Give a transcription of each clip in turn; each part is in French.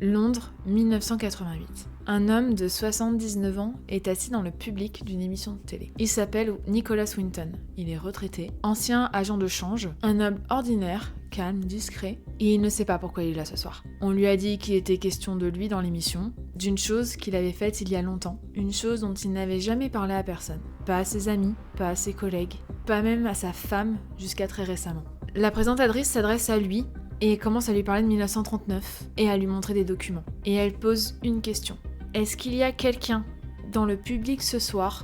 Londres, 1988. Un homme de 79 ans est assis dans le public d'une émission de télé. Il s'appelle Nicholas Winton. Il est retraité, ancien agent de change, un homme ordinaire, calme, discret, et il ne sait pas pourquoi il est là ce soir. On lui a dit qu'il était question de lui dans l'émission, d'une chose qu'il avait faite il y a longtemps, une chose dont il n'avait jamais parlé à personne. Pas à ses amis, pas à ses collègues, pas même à sa femme jusqu'à très récemment. La présentatrice s'adresse à lui et commence à lui parler de 1939 et à lui montrer des documents. Et elle pose une question. Est-ce qu'il y a quelqu'un dans le public ce soir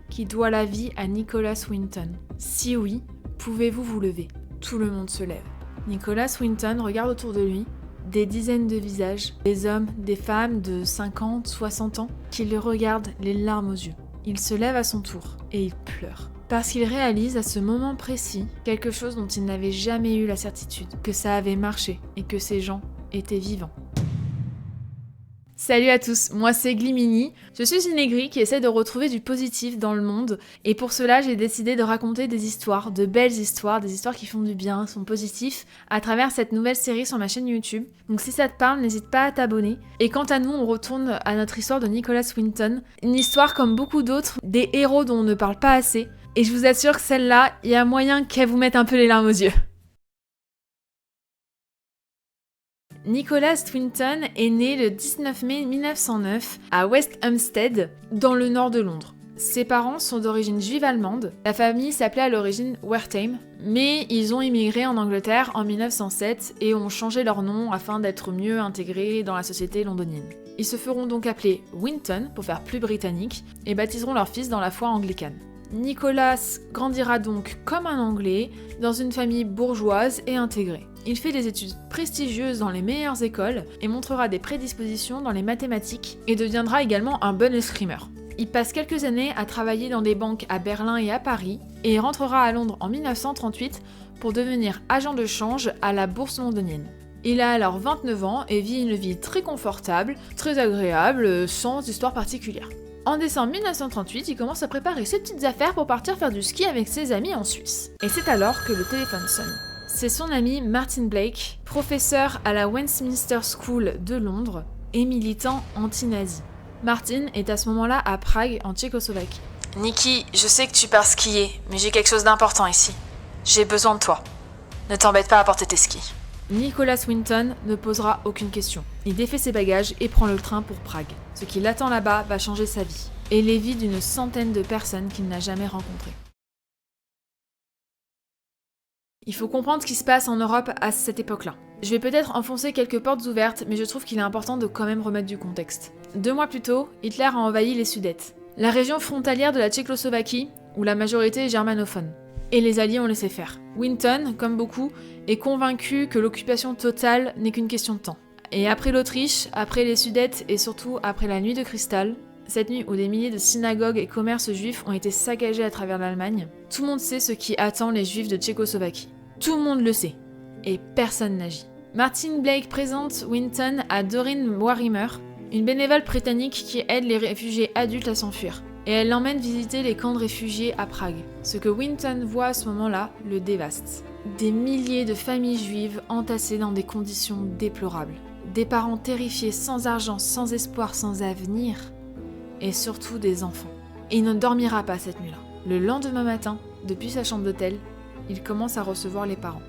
qui doit la vie à Nicholas Winton? Si oui, pouvez-vous vous lever? Tout le monde se lève. Nicholas Winton regarde autour de lui, des dizaines de visages, des hommes, des femmes de 50, 60 ans, qui le regardent les larmes aux yeux. Il se lève à son tour et il pleure. Parce qu'il réalise à ce moment précis quelque chose dont il n'avait jamais eu la certitude, que ça avait marché et que ces gens étaient vivants. Salut à tous, moi c'est Glimini, je suis une aigrie qui essaie de retrouver du positif dans le monde et pour cela j'ai décidé de raconter des histoires, de belles histoires, des histoires qui font du bien, sont positifs à travers cette nouvelle série sur ma chaîne YouTube. Donc si ça te parle, n'hésite pas à t'abonner. Et quant à nous, on retourne à notre histoire de Nicholas Winton, une histoire comme beaucoup d'autres, des héros dont on ne parle pas assez. Et je vous assure que celle-là, il y a moyen qu'elle vous mette un peu les larmes aux yeux. Nicholas Winton est né le 19 mai 1909 à West Hampstead, dans le nord de Londres. Ses parents sont d'origine juive allemande. La famille s'appelait à l'origine Wertheim, mais ils ont immigré en Angleterre en 1907 et ont changé leur nom afin d'être mieux intégrés dans la société londonienne. Ils se feront donc appeler Winton pour faire plus britannique et baptiseront leur fils dans la foi anglicane. Nicholas grandira donc comme un Anglais dans une famille bourgeoise et intégrée. Il fait des études prestigieuses dans les meilleures écoles et montrera des prédispositions dans les mathématiques et deviendra également un bon escrimeur. Il passe quelques années à travailler dans des banques à Berlin et à Paris et rentrera à Londres en 1938 pour devenir agent de change à la bourse londonienne. Il a alors 29 ans et vit une vie très confortable, très agréable, sans histoire particulière. En décembre 1938, il commence à préparer ses petites affaires pour partir faire du ski avec ses amis en Suisse. Et c'est alors que le téléphone sonne. C'est son ami Martin Blake, professeur à la Westminster School de Londres et militant anti-nazi. Martin est à ce moment-là à Prague, en Tchécoslovaquie. « Niki, je sais que tu pars skier, mais j'ai quelque chose d'important ici. J'ai besoin de toi. Ne t'embête pas à porter tes skis. » Nicholas Winton ne posera aucune question. Il défait ses bagages et prend le train pour Prague. Ce qui l'attend là-bas va changer sa vie et les vies d'une centaine de personnes qu'il n'a jamais rencontrées. Il faut comprendre ce qui se passe en Europe à cette époque-là. Je vais peut-être enfoncer quelques portes ouvertes, mais je trouve qu'il est important de quand même remettre du contexte. 2 mois plus tôt, Hitler a envahi les Sudètes, la région frontalière de la Tchécoslovaquie, où la majorité est germanophone. Et les Alliés ont laissé faire. Winton, comme beaucoup, est convaincu que l'occupation totale n'est qu'une question de temps. Et après l'Autriche, après les Sudètes et surtout après la nuit de cristal, cette nuit où des milliers de synagogues et commerces juifs ont été saccagés à travers l'Allemagne, tout le monde sait ce qui attend les juifs de Tchécoslovaquie. Tout le monde le sait. Et personne n'agit. Martin Blake présente Winton à Doreen Warrimer, une bénévole britannique qui aide les réfugiés adultes à s'enfuir. Et elle l'emmène visiter les camps de réfugiés à Prague. Ce que Winton voit à ce moment-là le dévaste. Des milliers de familles juives entassées dans des conditions déplorables. Des parents terrifiés, sans argent, sans espoir, sans avenir. Et surtout des enfants. Et il ne dormira pas cette nuit-là. Le lendemain matin, depuis sa chambre d'hôtel, il commence à recevoir les parents.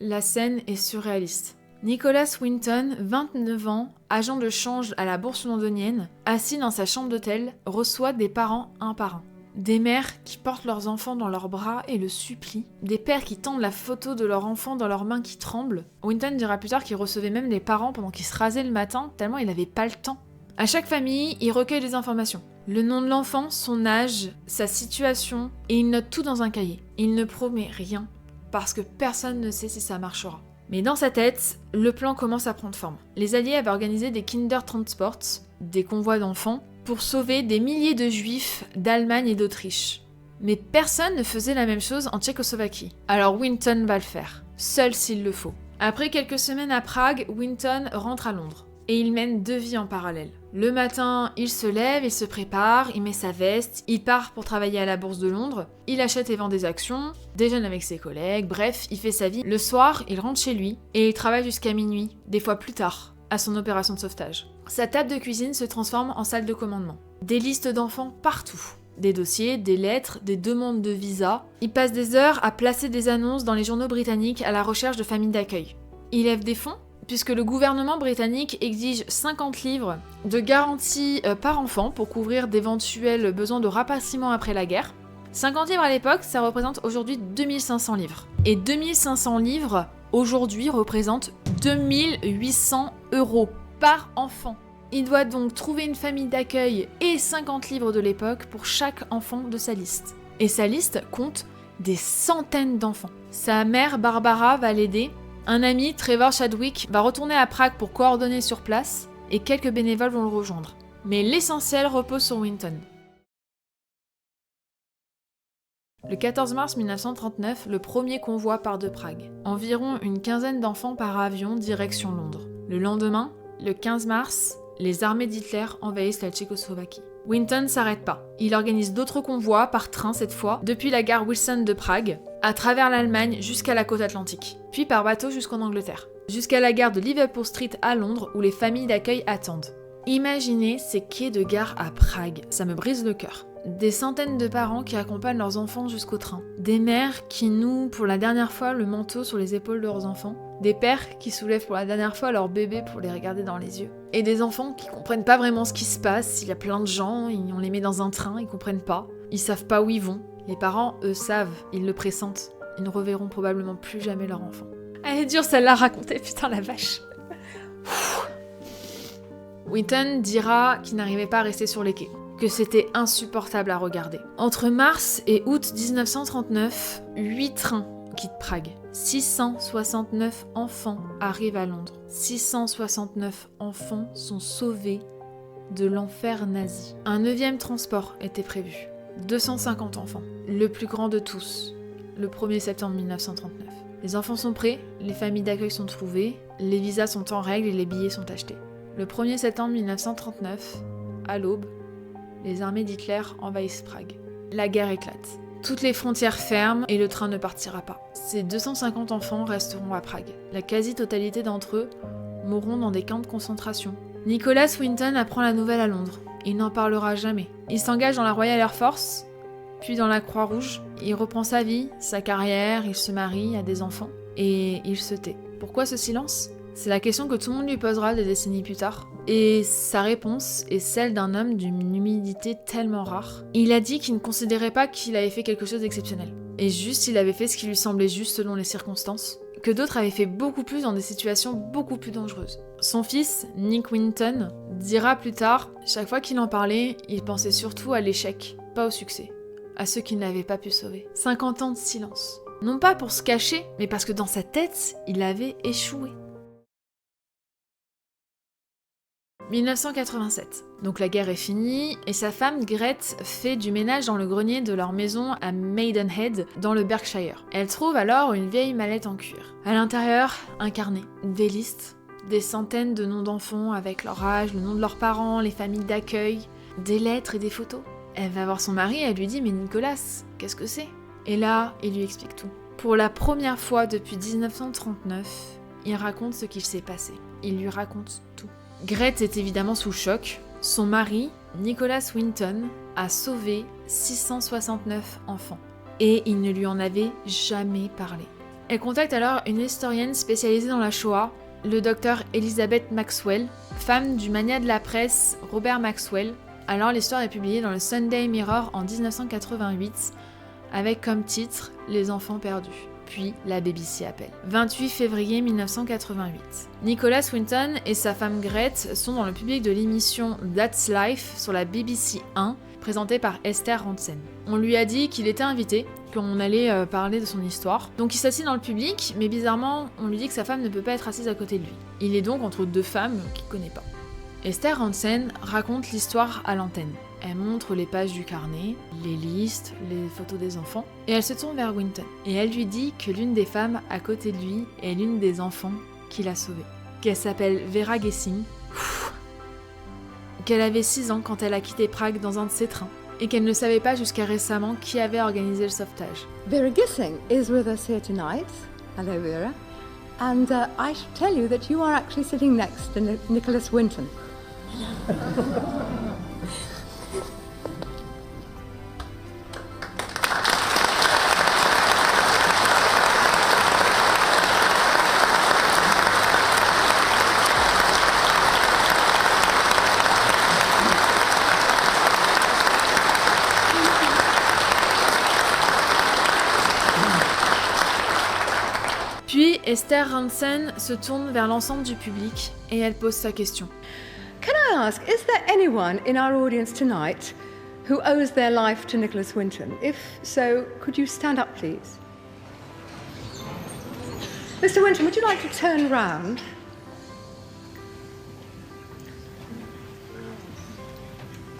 La scène est surréaliste. Nicholas Winton, 29 ans, agent de change à la bourse londonienne, assis dans sa chambre d'hôtel, reçoit des parents un par un. Des mères qui portent leurs enfants dans leurs bras et le supplient. Des pères qui tendent la photo de leur enfant dans leurs mains qui tremblent. Winton dira plus tard qu'il recevait même les parents pendant qu'ils se rasaient le matin, tellement il n'avait pas le temps. À chaque famille, il recueille des informations. Le nom de l'enfant, son âge, sa situation, et il note tout dans un cahier. Il ne promet rien, parce que personne ne sait si ça marchera. Mais dans sa tête, le plan commence à prendre forme. Les Alliés avaient organisé des Kindertransports, des convois d'enfants, pour sauver des milliers de juifs d'Allemagne et d'Autriche. Mais personne ne faisait la même chose en Tchécoslovaquie. Alors Winton va le faire, seul s'il le faut. Après quelques semaines à Prague, Winton rentre à Londres. Et il mène 2 vies en parallèle. Le matin, il se lève, il se prépare, il met sa veste, il part pour travailler à la bourse de Londres, il achète et vend des actions, déjeune avec ses collègues, bref, il fait sa vie. Le soir, il rentre chez lui et il travaille jusqu'à minuit, des fois plus tard, à son opération de sauvetage. Sa table de cuisine se transforme en salle de commandement. Des listes d'enfants partout. Des dossiers, des lettres, des demandes de visa. Il passe des heures à placer des annonces dans les journaux britanniques à la recherche de familles d'accueil. Il lève des fonds puisque le gouvernement britannique exige 50 livres de garantie par enfant pour couvrir d'éventuels besoins de rapatriement après la guerre. 50 livres à l'époque, ça représente aujourd'hui 2500 livres. Et 2500 livres, aujourd'hui, représentent 2800 € par enfant. Il doit donc trouver une famille d'accueil et 50 livres de l'époque pour chaque enfant de sa liste. Et sa liste compte des centaines d'enfants. Sa mère, Barbara, va l'aider. Un ami, Trevor Chadwick, va retourner à Prague pour coordonner sur place, et quelques bénévoles vont le rejoindre. Mais l'essentiel repose sur Winton. Le 14 mars 1939, le premier convoi part de Prague. Environ une quinzaine d'enfants par avion direction Londres. Le lendemain, le 15 mars, les armées d'Hitler envahissent la Tchécoslovaquie. Winton s'arrête pas. Il organise d'autres convois, par train cette fois, depuis la gare Wilson de Prague, à travers l'Allemagne jusqu'à la côte atlantique, puis par bateau jusqu'en Angleterre, jusqu'à la gare de Liverpool Street à Londres où les familles d'accueil attendent. Imaginez ces quais de gare à Prague, ça me brise le cœur. Des centaines de parents qui accompagnent leurs enfants jusqu'au train. Des mères qui nouent pour la dernière fois le manteau sur les épaules de leurs enfants. Des pères qui soulèvent pour la dernière fois leurs bébés pour les regarder dans les yeux. Et des enfants qui comprennent pas vraiment ce qui se passe, il y a plein de gens, on les met dans un train, ils comprennent pas. Ils savent pas où ils vont. Les parents, eux, savent, ils le pressentent. Ils ne reverront probablement plus jamais leur enfant. Elle est dure celle-là à raconter, putain la vache. Winton dira qu'il n'arrivait pas à rester sur les quais, que c'était insupportable à regarder. Entre mars et août 1939, 8 trains quittent Prague. 669 enfants arrivent à Londres. 669 enfants sont sauvés de l'enfer nazi. Un 9e transport était prévu. 250 enfants, le plus grand de tous, le 1er septembre 1939. Les enfants sont prêts, les familles d'accueil sont trouvées, les visas sont en règle et les billets sont achetés. Le 1er septembre 1939, à l'aube, les armées d'Hitler envahissent Prague. La guerre éclate. Toutes les frontières ferment et le train ne partira pas. Ces 250 enfants resteront à Prague. La quasi-totalité d'entre eux mourront dans des camps de concentration. Nicholas Winton apprend la nouvelle à Londres. Il n'en parlera jamais. Il s'engage dans la Royal Air Force, puis dans la Croix-Rouge. Il reprend sa vie, sa carrière, il se marie, a des enfants, et il se tait. Pourquoi ce silence ? C'est la question que tout le monde lui posera des décennies plus tard. Et sa réponse est celle d'un homme d'une humilité tellement rare. Il a dit qu'il ne considérait pas qu'il avait fait quelque chose d'exceptionnel. Et juste, il avait fait ce qui lui semblait juste selon les circonstances. Que d'autres avaient fait beaucoup plus dans des situations beaucoup plus dangereuses. Son fils, Nick Winton, dira plus tard, chaque fois qu'il en parlait, il pensait surtout à l'échec, pas au succès. À ceux qu'il n'avait pas pu sauver. 50 ans de silence. Non pas pour se cacher, mais parce que dans sa tête, il avait échoué. 1987. Donc la guerre est finie, et sa femme Grete fait du ménage dans le grenier de leur maison à Maidenhead, dans le Berkshire. Elle trouve alors une vieille mallette en cuir. À l'intérieur, un carnet, des listes, des centaines de noms d'enfants avec leur âge, le nom de leurs parents, les familles d'accueil, des lettres et des photos. Elle va voir son mari et elle lui dit « Mais Nicolas, qu'est-ce que c'est ?» Et là, il lui explique tout. Pour la première fois depuis 1939, il raconte ce qu'il s'est passé. Il lui raconte tout. Grete est évidemment sous le choc. Son mari, Nicholas Winton, a sauvé 669 enfants. Et il ne lui en avait jamais parlé. Elle contacte alors une historienne spécialisée dans la Shoah, le docteur Elizabeth Maxwell, femme du magnat de la presse Robert Maxwell. Alors l'histoire est publiée dans le Sunday Mirror en 1988, avec comme titre « Les enfants perdus ». Puis la BBC appelle. 28 février 1988. Nicholas Winton et sa femme Grete sont dans le public de l'émission That's Life sur la BBC 1, présentée par Esther Hansen. On lui a dit qu'il était invité, qu'on allait parler de son histoire. Donc il s'assied dans le public, mais bizarrement, on lui dit que sa femme ne peut pas être assise à côté de lui. Il est donc entre deux femmes qu'il connaît pas. Esther Hansen raconte l'histoire à l'antenne. Elle montre les pages du carnet, les listes, les photos des enfants, et elle se tourne vers Winton. Et elle lui dit que l'une des femmes à côté de lui est l'une des enfants qu'il a sauvés. Qu'elle s'appelle Vera Gessing. qu'elle avait 6 ans quand elle a quitté Prague dans un de ses trains, et qu'elle ne savait pas jusqu'à récemment qui avait organisé le sauvetage. Vera Gissing is with us here tonight. Hello, Vera. And I should tell you that you are actually sitting next to Nicholas Winton. Puis Esther Rantzen se tourne vers l'ensemble du public et elle pose sa question. Can I ask, is there anyone in our audience tonight who owes their life to Nicholas Winton? If so, could you stand up, please? Mr. Winton, would you like to turn round?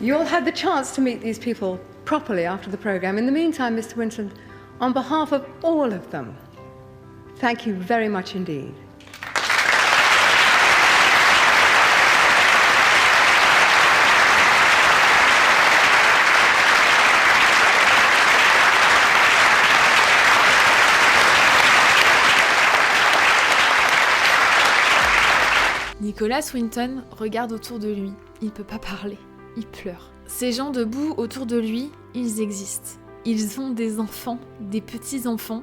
You'll have the chance to meet these people properly after the programme. In the meantime, Mr. Winton, on behalf of all of them, thank you very much indeed. Nicholas Winton regarde autour de lui. Il peut pas parler. Il pleure. Ces gens debout autour de lui, ils existent. Ils ont des enfants, des petits-enfants,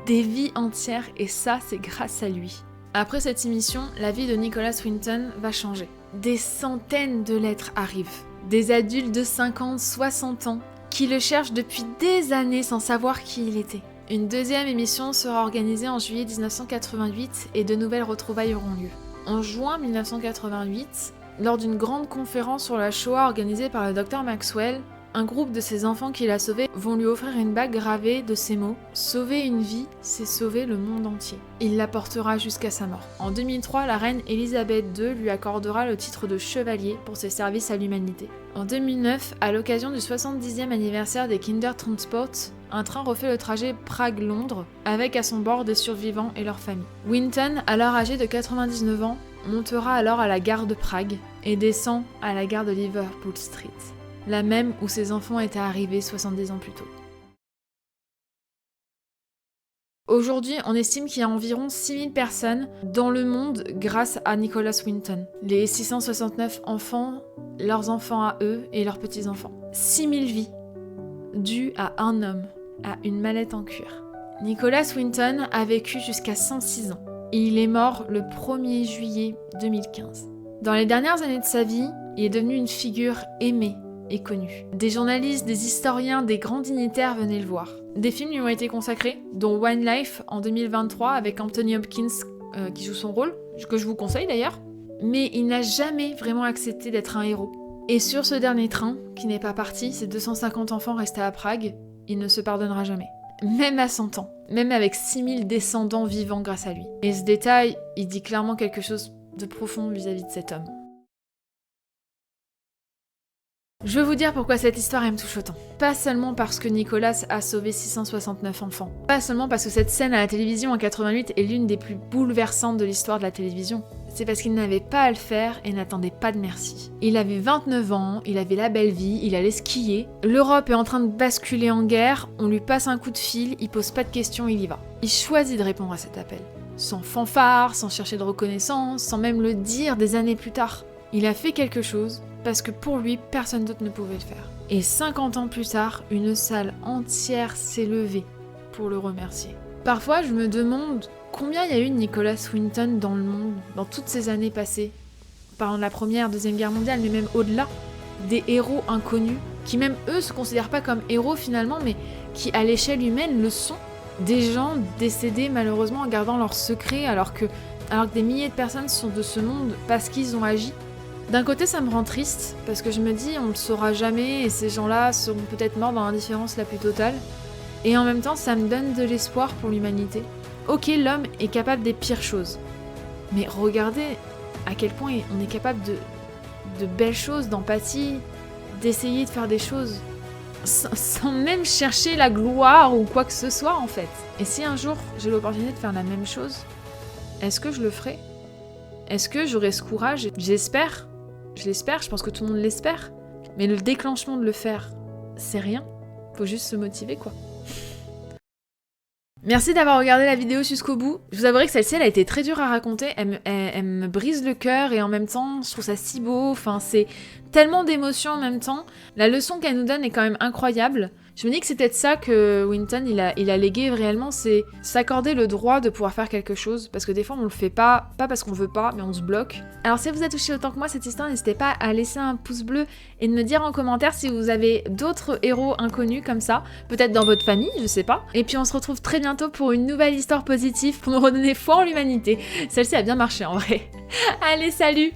des vies entières, et ça, c'est grâce à lui. Après cette émission, la vie de Nicholas Winton va changer. Des centaines de lettres arrivent. Des adultes de 50, 60 ans qui le cherchent depuis des années sans savoir qui il était. Une deuxième émission sera organisée en juillet 1988 et de nouvelles retrouvailles auront lieu. En juin 1988, lors d'une grande conférence sur la Shoah organisée par le Dr Maxwell, un groupe de ses enfants qu'il a sauvés vont lui offrir une bague gravée de ces mots « Sauver une vie, c'est sauver le monde entier ». Il la portera jusqu'à sa mort. En 2003, la reine Elisabeth II lui accordera le titre de chevalier pour ses services à l'humanité. En 2009, à l'occasion du 70e anniversaire des Kindertransport, un train refait le trajet Prague-Londres avec à son bord des survivants et leurs familles. Winton, alors âgé de 99 ans, montera alors à la gare de Prague et descend à la gare de Liverpool Street, la même où ses enfants étaient arrivés 70 ans plus tôt. Aujourd'hui, on estime qu'il y a environ 6000 personnes dans le monde grâce à Nicholas Winton. Les 669 enfants, leurs enfants à eux et leurs petits-enfants. 6000 vies dues à un homme, à une mallette en cuir. Nicholas Winton a vécu jusqu'à 106 ans. Et il est mort le 1er juillet 2015. Dans les dernières années de sa vie, il est devenu une figure aimée et connue. Des journalistes, des historiens, des grands dignitaires venaient le voir. Des films lui ont été consacrés, dont One Life en 2023 avec Anthony Hopkins qui joue son rôle, que je vous conseille d'ailleurs. Mais il n'a jamais vraiment accepté d'être un héros. Et sur ce dernier train, qui n'est pas parti, ces 250 enfants restés à Prague, il ne se pardonnera jamais. Même à 100 ans, même avec 6000 descendants vivants grâce à lui. Et ce détail, il dit clairement quelque chose de profond vis-à-vis de cet homme. Je veux vous dire pourquoi cette histoire me touche autant. Pas seulement parce que Nicholas a sauvé 669 enfants. Pas seulement parce que cette scène à la télévision en 88 est l'une des plus bouleversantes de l'histoire de la télévision. C'est parce qu'il n'avait pas à le faire et n'attendait pas de merci. Il avait 29 ans, il avait la belle vie, il allait skier. L'Europe est en train de basculer en guerre, on lui passe un coup de fil, il pose pas de questions, il y va. Il choisit de répondre à cet appel. Sans fanfare, sans chercher de reconnaissance, sans même le dire des années plus tard. Il a fait quelque chose parce que pour lui, personne d'autre ne pouvait le faire. Et 50 ans plus tard, une salle entière s'est levée pour le remercier. Parfois, je me demande combien il y a eu de Nicholas Winton dans le monde, dans toutes ces années passées. Pendant la Première, Deuxième Guerre mondiale, mais même au-delà. Des héros inconnus, qui même eux se considèrent pas comme héros finalement, mais qui à l'échelle humaine le sont. Des gens décédés malheureusement en gardant leur secret, alors que des milliers de personnes sont de ce monde parce qu'ils ont agi. D'un côté, ça me rend triste, parce que je me dis, on le saura jamais, et ces gens-là seront peut-être morts dans l'indifférence la plus totale. Et en même temps, ça me donne de l'espoir pour l'humanité. Ok, l'homme est capable des pires choses. Mais regardez à quel point on est capable de belles choses, d'empathie, d'essayer de faire des choses sans même chercher la gloire ou quoi que ce soit, en fait. Et si un jour, j'ai l'opportunité de faire la même chose, est-ce que je le ferai ? Est-ce que j'aurai ce courage ? J'espère. Je l'espère, je pense que tout le monde l'espère. Mais le déclenchement de le faire, c'est rien. Faut juste se motiver, quoi. Merci d'avoir regardé la vidéo jusqu'au bout. Je vous avouerai que celle-ci, elle a été très dure à raconter. Elle me brise le cœur et en même temps, je trouve ça si beau. Enfin, c'est tellement d'émotions en même temps. La leçon qu'elle nous donne est quand même incroyable. Je me dis que c'est peut-être ça que Winton, il a légué réellement, c'est s'accorder le droit de pouvoir faire quelque chose. Parce que des fois, on le fait pas parce qu'on veut pas, mais on se bloque. Alors si elle vous a touché autant que moi cette histoire, n'hésitez pas à laisser un pouce bleu et de me dire en commentaire si vous avez d'autres héros inconnus comme ça. Peut-être dans votre famille, je sais pas. Et puis on se retrouve très bientôt pour une nouvelle histoire positive pour me redonner foi en l'humanité. Celle-ci a bien marché en vrai. Allez, salut!